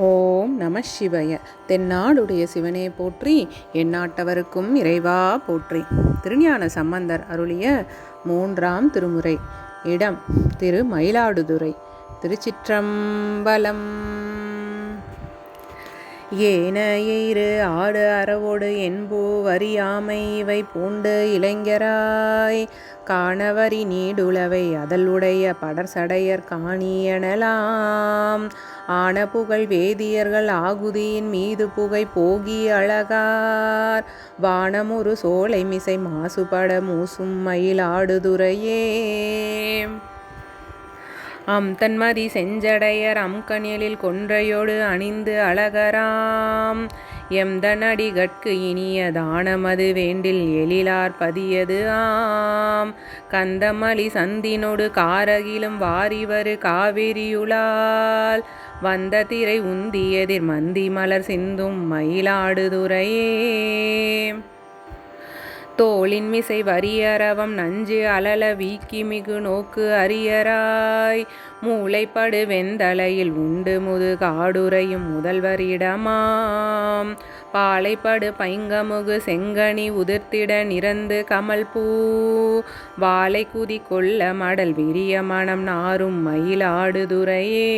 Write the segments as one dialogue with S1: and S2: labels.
S1: ஓம் நம சிவய. தென்னாடுடைய சிவனே போற்றி, எந்நாட்டவருக்கும் இறைவா போற்றி. திருஞான சம்பந்தர் அருளிய 3ஆம் திருமுறை. இடம் திரு மயிலாடுதுறை. திருச்சிற்றம்பலம். ஏன எயிறு ஆடு அரவோடு என்போ வரியாமை இவை பூண்டு இளைஞராய் காணவரி நீடுளவை அதலுடைய படர்சடையர் காணியனலாம் ஆன புகழ் வேதியர்கள் ஆகுதியின் மீது புகை போகி அழகார் வானமுறு சோலை மிசை மாசுபட மூசும் மயிலாடுதுறையே. தன்மதி செஞ்சடையர் அம்கணியலில் கொன்றையோடு அணிந்து அழகராம் எம்தனடிகட்கு இனிய தானமது வேண்டில் எழிலார் பதியது ஆம் கந்தமலி சந்தினொடு காரகிலும் வாரிவரு காவிரியுளால் வந்த திரை உந்தி எதிர் மந்தி மலர் சிந்தும் மயிலாடுதுறையே. தோளின் மிசை வரியரவம் நஞ்சு அலல வீக்கி மிகு நோக்கு அரியராய் மூளைப்படு வெந்தலையில் உண்டு முது காடுரையும் முதல்வரிடமாம் பாளைப்படு பைங்கமுகு செங்கனி உதிர்த்திட நிறந்து கமல் பூ வாளை குதி கொள்ள மடல் விரிய மனம் நாரும் மயிலாடுதுறையே.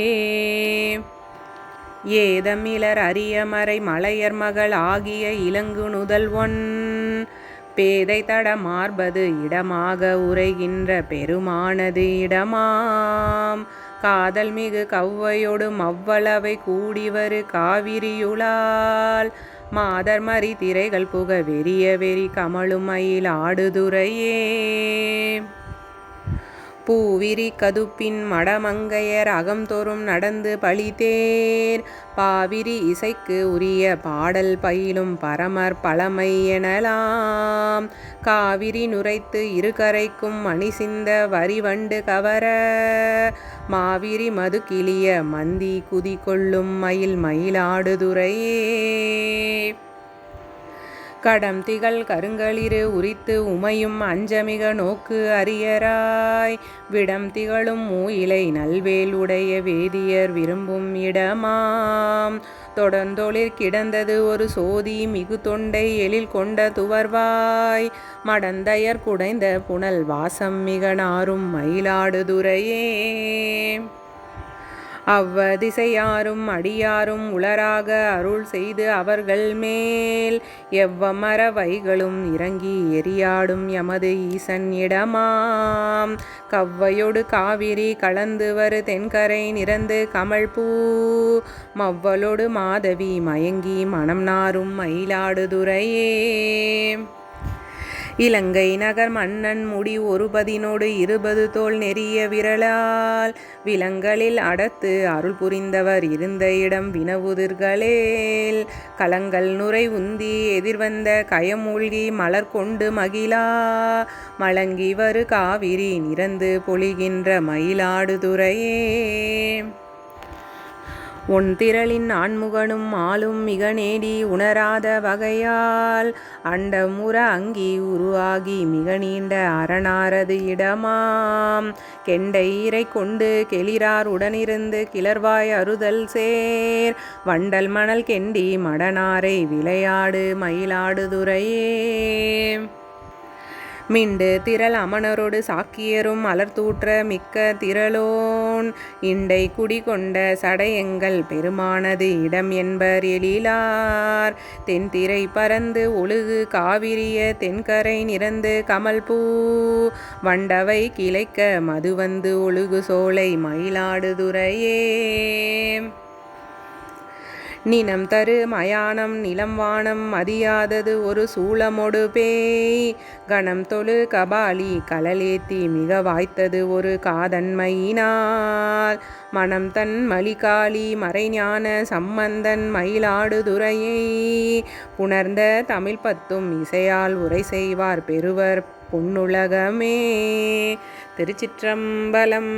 S1: ஏதமிலர் அரியமறை மலையர் மகள் ஆகிய இலங்கு நுதல்வொன் பேதை தட மார்பது இடமாக உரைகின்ற பெருமானது இடமாம் காதல் மிகு கவ்வையொடு மவ்வளவை கூடிவரு காவிரியுளால் மாதர் மறி திரைகள் புக வெறிய வெறி கமழும் மயிலாடுதுறையே. பூவிரி கதுப்பின் மடமங்கையர் அகம்தொறும் நடந்து பழிதேர் பாவிரி இசைக்கு உரிய பாடல் பயிலும் பரமர் பழமை எனலாம் காவிரி நுரைத்து இருகரைக்கும் மணிசிந்த வரிவண்டு கவர மாவிரி மது கிளிய மந்தி குதி கொள்ளும் மயிலாடுதுறையே. கடம் திகழ் கருங்களிரு உரித்து உமையும் அஞ்சமிக நோக்கு அரியராய் விடம் திகழும் மூயிலை நல்வேல் உடைய வேதியர் விரும்பும் இடமாம் தொடர்ந்தொழிற் கிடந்தது ஒரு சோதி மிகு தொண்டை எழில் கொண்ட துவர்வாய் மடந்தையர் குடைந்த புனல் வாசம் மிக நாரும் மயிலாடுதுறையே. அவ்வதிசையாரும் அடியாரும் உளராக அருள் செய்து அவர்கள் மேல் எவ்வமர வைகளும் இறங்கி எரியாடும் எமது ஈசன் இடமாம் கவ்வையொடு காவிரி கலந்து வரு தென்கரை நிறந்து கமல் பூ மவ்வளொடு மாதவி மயங்கி மனம் நாரும் மயிலாடுதுறையே. இலங்கை நகர் மன்னன் முடி ஒரு பதினோடு 20 தோள் நெறிய விரலால் விலங்களில் அடத்து அருள் புரிந்தவர் இருந்த இடம் வினவுதிர்களேல் கலங்கள் நுரை உந்தி எதிர்வந்த கயமூழ்கி மலர் கொண்டு மகிழா மலங்கி வரு காவிரி நிறந்து பொழிகின்ற மயிலாடுதுறையே. ஒன் திரளின் ஆண்முகனும் ஆளும் மிக நேடி உணராத வகையால் அண்டமுற அங்கி உருவாகி மிக நீண்ட அரணாரது இடமாம் கெண்டை இறை கொண்டு கெளிரார் உடனிருந்து கிளர்வாய் அறுதல் சேர் வண்டல் மணல் கெண்டி மடனாரை விளையாடு மயிலாடுதுறையே. மிண்டு திரள் அமணரோடு சாக்கியரும் அலர்தூற்ற மிக்க திரளோன் இண்டை குடி கொண்ட சடையங்கள் பெருமானது இடம் என்பர் எழிலார் தென்திரை பறந்து ஒழுகு காவிரிய தென்கரை நிறந்து கமல் பூ வண்டவை கிளைக்க மது வந்து ஒழுகு சோலை மயிலாடுதுறையே. நினம் தரு மயானம் நிலம் வானம் மதியாதது ஒரு சூளமொடு பேய் கணம் தொழு கபாலி கலலேத்தி மிக வாய்த்தது ஒரு காதன்மையினால் மனம் தன் மலிகாலி மறைஞான சம்பந்தன் மயிலாடுதுறையை புணர்ந்த தமிழ் பத்தும் இசையால் உரை செய்வார் பெறுவர் பொன்னுலகமே. திருச்சிற்றம்பலம்.